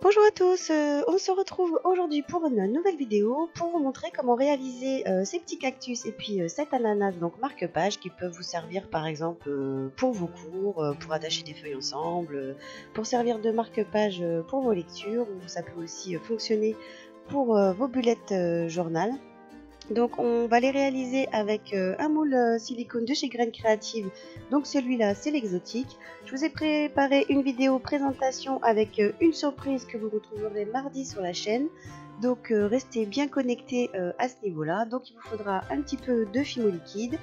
Bonjour à tous, on se retrouve aujourd'hui pour une nouvelle vidéo pour vous montrer comment réaliser ces petits cactus et puis cet ananas donc marque-page qui peuvent vous servir par exemple pour vos cours, pour attacher des feuilles ensemble, pour servir de marque-page pour vos lectures, ou ça peut aussi fonctionner pour vos bullet journal. Donc on va les réaliser avec un moule silicone de chez Graines Créatives. Donc celui-là c'est l'exotique. Je vous ai préparé une vidéo présentation avec une surprise que vous retrouverez mardi sur la chaîne. Donc restez bien connectés à ce niveau-là. Donc il vous faudra un petit peu de fimo liquide,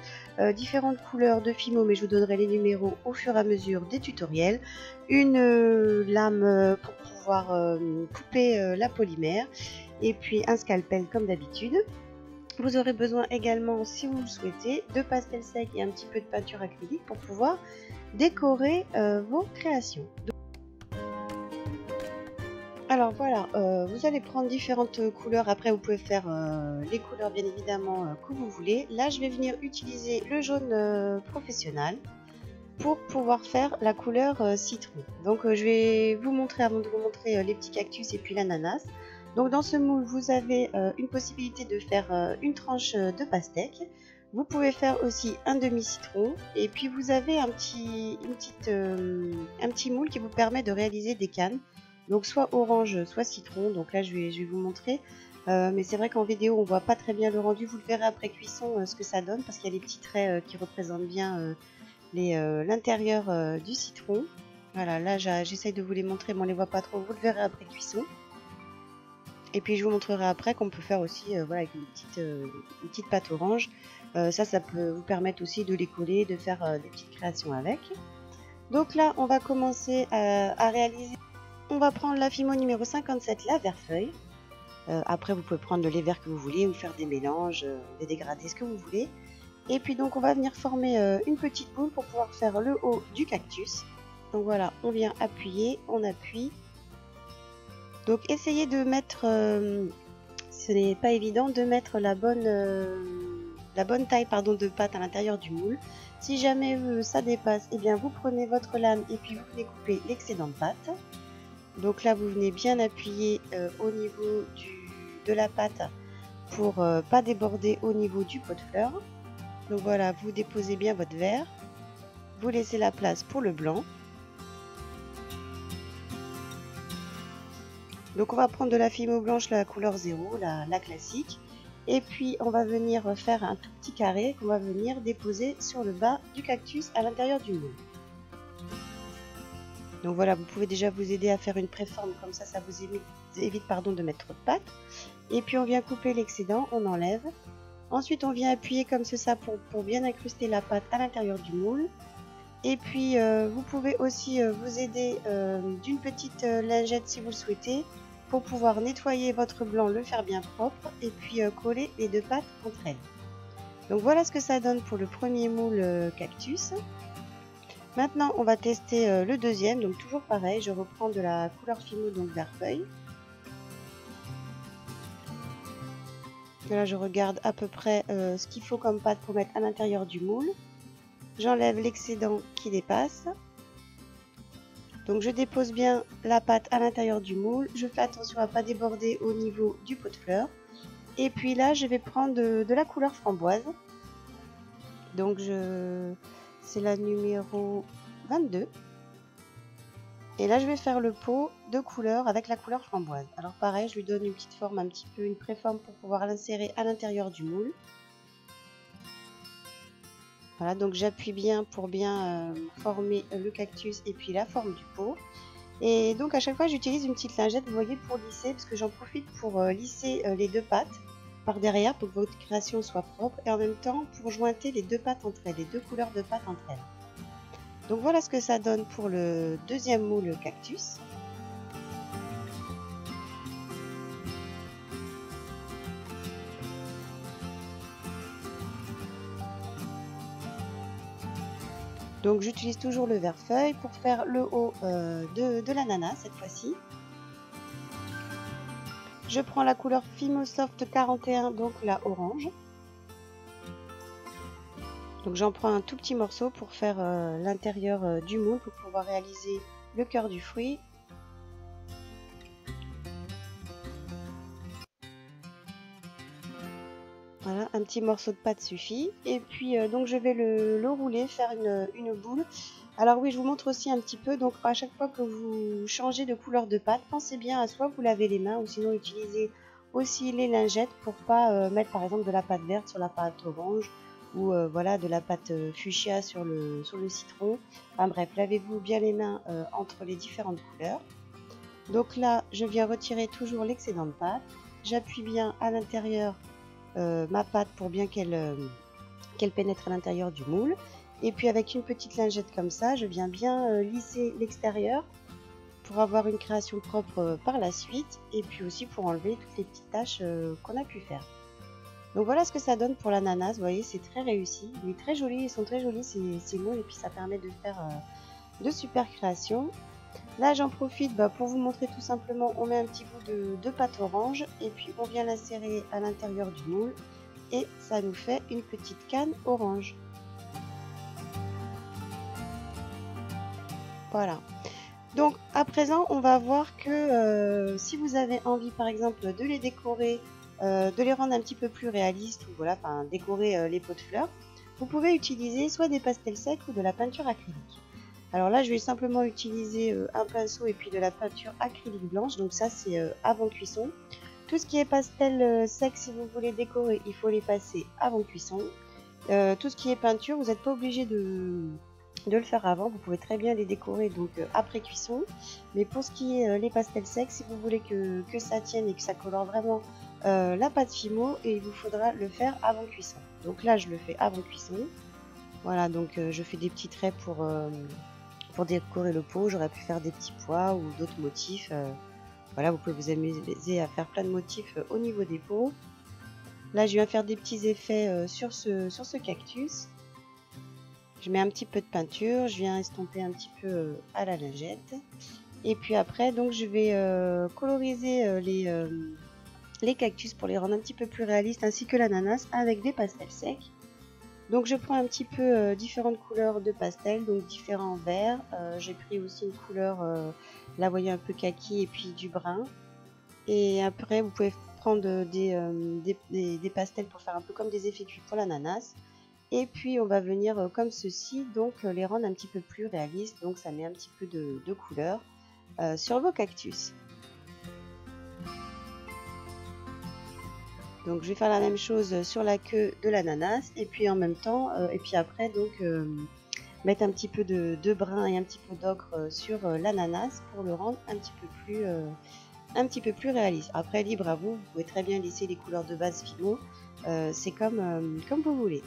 différentes couleurs de fimo, mais je vous donnerai les numéros au fur et à mesure des tutoriels. Une lame pour pouvoir couper la polymère et puis un scalpel comme d'habitude. Vous aurez besoin également, si vous le souhaitez, de pastel sec et un petit peu de peinture acrylique pour pouvoir décorer vos créations. Alors voilà, vous allez prendre différentes couleurs. Après, vous pouvez faire les couleurs bien évidemment que vous voulez. Là, je vais venir utiliser le jaune professionnel pour pouvoir faire la couleur citron. Donc, je vais vous montrer, avant de vous montrer les petits cactus et puis l'ananas. Donc dans ce moule, vous avez une possibilité de faire une tranche de pastèque. Vous pouvez faire aussi un demi-citron. Et puis vous avez un petit moule qui vous permet de réaliser des cannes. Donc soit orange, soit citron. Donc là, je vais vous montrer. Mais c'est vrai qu'en vidéo, on voit pas très bien le rendu. Vous le verrez après cuisson ce que ça donne. Parce qu'il y a les petits traits qui représentent bien l'intérieur du citron. Voilà, là j'essaye de vous les montrer, mais on les voit pas trop. Vous le verrez après cuisson. Et puis je vous montrerai après qu'on peut faire aussi voilà, avec une petite pâte orange. Ça peut vous permettre aussi de les coller, de faire des petites créations avec. Donc là, on va commencer à réaliser. On va prendre la fimo numéro 57, la vert feuille. Après, vous pouvez prendre les verts que vous voulez ou faire des mélanges, des dégradés, ce que vous voulez. Et puis donc, on va venir former une petite boule pour pouvoir faire le haut du cactus. Donc voilà, on vient appuyer, on appuie. Donc essayez de mettre, ce n'est pas évident, de mettre la bonne taille de pâte à l'intérieur du moule. Si jamais ça dépasse, eh bien vous prenez votre lame et puis vous venez couper l'excédent de pâte. Donc là vous venez bien appuyer au niveau de la pâte pour pas déborder au niveau du pot de fleurs. Donc voilà, vous déposez bien votre vert, vous laissez la place pour le blanc. Donc on va prendre de la fimo blanche, la couleur 0, la classique. Et puis on va venir faire un tout petit carré qu'on va venir déposer sur le bas du cactus à l'intérieur du moule. Donc voilà, vous pouvez déjà vous aider à faire une préforme, comme ça vous évite de mettre trop de pâte. Et puis on vient couper l'excédent, on enlève. Ensuite on vient appuyer comme ça pour bien incruster la pâte à l'intérieur du moule. Et puis vous pouvez aussi vous aider d'une petite lingette si vous le souhaitez, pour pouvoir nettoyer votre blanc, le faire bien propre et puis coller les deux pâtes entre elles. Donc voilà ce que ça donne pour le premier moule cactus. Maintenant on va tester le deuxième, donc toujours pareil, je reprends de la couleur fimo, donc vert feuille. Là je regarde à peu près ce qu'il faut comme pâte pour mettre à l'intérieur du moule. J'enlève l'excédent qui dépasse. Donc je dépose bien la pâte à l'intérieur du moule. Je fais attention à ne pas déborder au niveau du pot de fleurs. Et puis là, je vais prendre de la couleur framboise. Donc c'est la numéro 22. Et là, je vais faire le pot de couleur avec la couleur framboise. Alors pareil, je lui donne une petite forme, un petit peu une préforme pour pouvoir l'insérer à l'intérieur du moule. Voilà, donc j'appuie bien pour bien former le cactus et puis la forme du pot. Et donc à chaque fois j'utilise une petite lingette, vous voyez, pour lisser, parce que j'en profite pour lisser les deux pâtes par derrière pour que votre création soit propre, et en même temps pour jointer les deux pâtes entre elles, les deux couleurs de pâte entre elles. Donc voilà ce que ça donne pour le deuxième moule cactus. Donc j'utilise toujours le vert feuille pour faire le haut de l'ananas cette fois-ci. Je prends la couleur Fimo Soft 41, donc la orange. Donc j'en prends un tout petit morceau pour faire l'intérieur du moule pour pouvoir réaliser le cœur du fruit. Voilà, un petit morceau de pâte suffit. Et puis donc je vais le rouler, faire une boule. Alors oui, je vous montre aussi un petit peu. Donc à chaque fois que vous changez de couleur de pâte, pensez bien à soit vous lavez les mains ou sinon utilisez aussi les lingettes pour pas mettre par exemple de la pâte verte sur la pâte orange ou voilà de la pâte fuchsia sur le citron. Enfin bref, lavez-vous bien les mains entre les différentes couleurs. Donc là, je viens retirer toujours l'excédent de pâte. J'appuie bien à l'intérieur ma pâte pour bien qu'elle pénètre à l'intérieur du moule. Et puis avec une petite lingette comme ça, je viens bien lisser l'extérieur pour avoir une création propre par la suite. Et puis aussi pour enlever toutes les petites taches qu'on a pu faire. Donc voilà ce que ça donne pour l'ananas. Vous voyez, c'est très réussi. Il est très joli, ils sont très jolis ces moules. Et puis ça permet de faire de super créations. Là, j'en profite pour vous montrer tout simplement, on met un petit bout de pâte orange et puis on vient l'insérer à l'intérieur du moule et ça nous fait une petite canne orange. Voilà. Donc à présent, on va voir que si vous avez envie par exemple de les décorer, de les rendre un petit peu plus réalistes ou voilà, enfin décorer les pots de fleurs, vous pouvez utiliser soit des pastels secs ou de la peinture acrylique. Alors là, je vais simplement utiliser un pinceau et puis de la peinture acrylique blanche. Donc ça, c'est avant cuisson. Tout ce qui est pastel sec, si vous voulez décorer, il faut les passer avant cuisson. Tout ce qui est peinture, vous n'êtes pas obligé de le faire avant. Vous pouvez très bien les décorer donc après cuisson. Mais pour ce qui est les pastels secs, si vous voulez que ça tienne et que ça colore vraiment la pâte Fimo, et il vous faudra le faire avant cuisson. Donc là, je le fais avant cuisson. Voilà, donc je fais des petits traits pour décorer le pot. J'aurais pu faire des petits pois ou d'autres motifs. Voilà, vous pouvez vous amuser à faire plein de motifs au niveau des pots. Là, je viens faire des petits effets sur ce cactus. Je mets un petit peu de peinture, je viens estomper un petit peu à la lingette. Et puis après, donc je vais coloriser les cactus pour les rendre un petit peu plus réalistes, ainsi que l'ananas avec des pastels secs. Donc je prends un petit peu différentes couleurs de pastel, donc différents verts. J'ai pris aussi une couleur, là vous voyez un peu kaki et puis du brun. Et après vous pouvez prendre des pastels pour faire un peu comme des effets cuits pour l'ananas. Et puis on va venir comme ceci, donc les rendre un petit peu plus réalistes. Donc ça met un petit peu de couleur sur vos cactus. Donc je vais faire la même chose sur la queue de l'ananas et puis en même temps, et puis après donc mettre un petit peu de brun et un petit peu d'ocre sur l'ananas pour le rendre un petit peu plus réaliste. Après libre à vous, vous pouvez très bien lisser les couleurs de base Fimo, c'est comme vous voulez.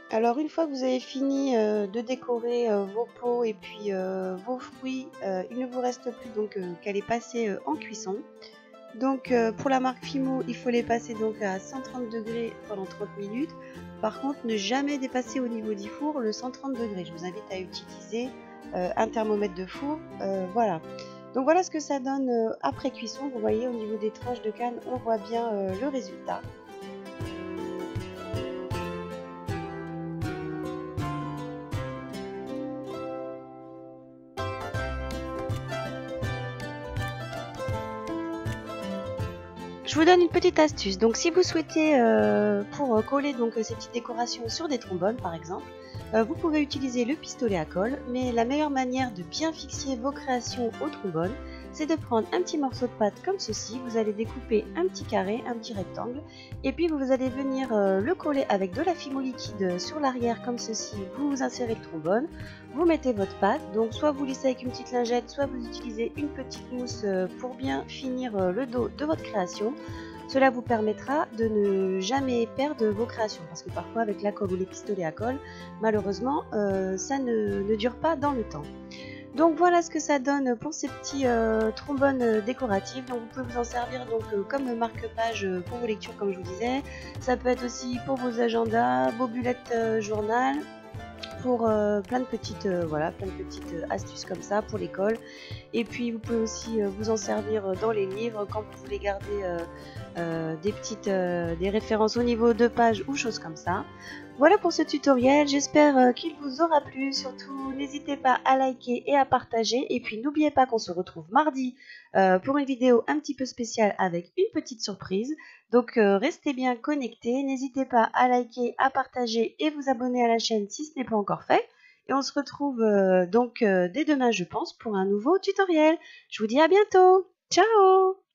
Alors une fois que vous avez fini de décorer vos pots et puis vos fruits, il ne vous reste plus donc qu'à les passer en cuisson. Donc pour la marque Fimo, il faut les passer donc à 130 degrés pendant 30 minutes. Par contre, ne jamais dépasser au niveau du four le 130 degrés. Je vous invite à utiliser un thermomètre de four. Voilà. Donc voilà ce que ça donne après cuisson. Vous voyez au niveau des tranches de canne, on voit bien le résultat. Je vous donne une petite astuce. Donc si vous souhaitez pour coller donc ces petites décorations sur des trombones par exemple, vous pouvez utiliser le pistolet à colle, mais la meilleure manière de bien fixer vos créations au trombone, c'est de prendre un petit morceau de pâte comme ceci. Vous allez découper un petit carré, un petit rectangle, et puis vous allez venir le coller avec de la Fimo liquide sur l'arrière comme ceci. Vous insérez le trombone, vous mettez votre pâte, donc soit vous lissez avec une petite lingette, soit vous utilisez une petite mousse pour bien finir le dos de votre création. Cela vous permettra de ne jamais perdre vos créations, parce que parfois avec la colle ou les pistolets à colle, malheureusement, ça ne dure pas dans le temps. Donc voilà ce que ça donne pour ces petits trombones décoratifs. Donc vous pouvez vous en servir donc comme marque-page pour vos lectures comme je vous disais. Ça peut être aussi pour vos agendas, vos bullettes journal. pour plein de petites, voilà, plein de petites astuces comme ça pour l'école. Et puis vous pouvez aussi vous en servir dans les livres quand vous voulez garder des références au niveau de pages ou choses comme ça. Voilà pour ce tutoriel, j'espère qu'il vous aura plu. Surtout, n'hésitez pas à liker et à partager. Et puis n'oubliez pas qu'on se retrouve mardi pour une vidéo un petit peu spéciale avec une petite surprise. Donc restez bien connectés, n'hésitez pas à liker, à partager et vous abonner à la chaîne si ce n'est pas encore fait. Et on se retrouve donc dès demain, je pense, pour un nouveau tutoriel. Je vous dis à bientôt. Ciao!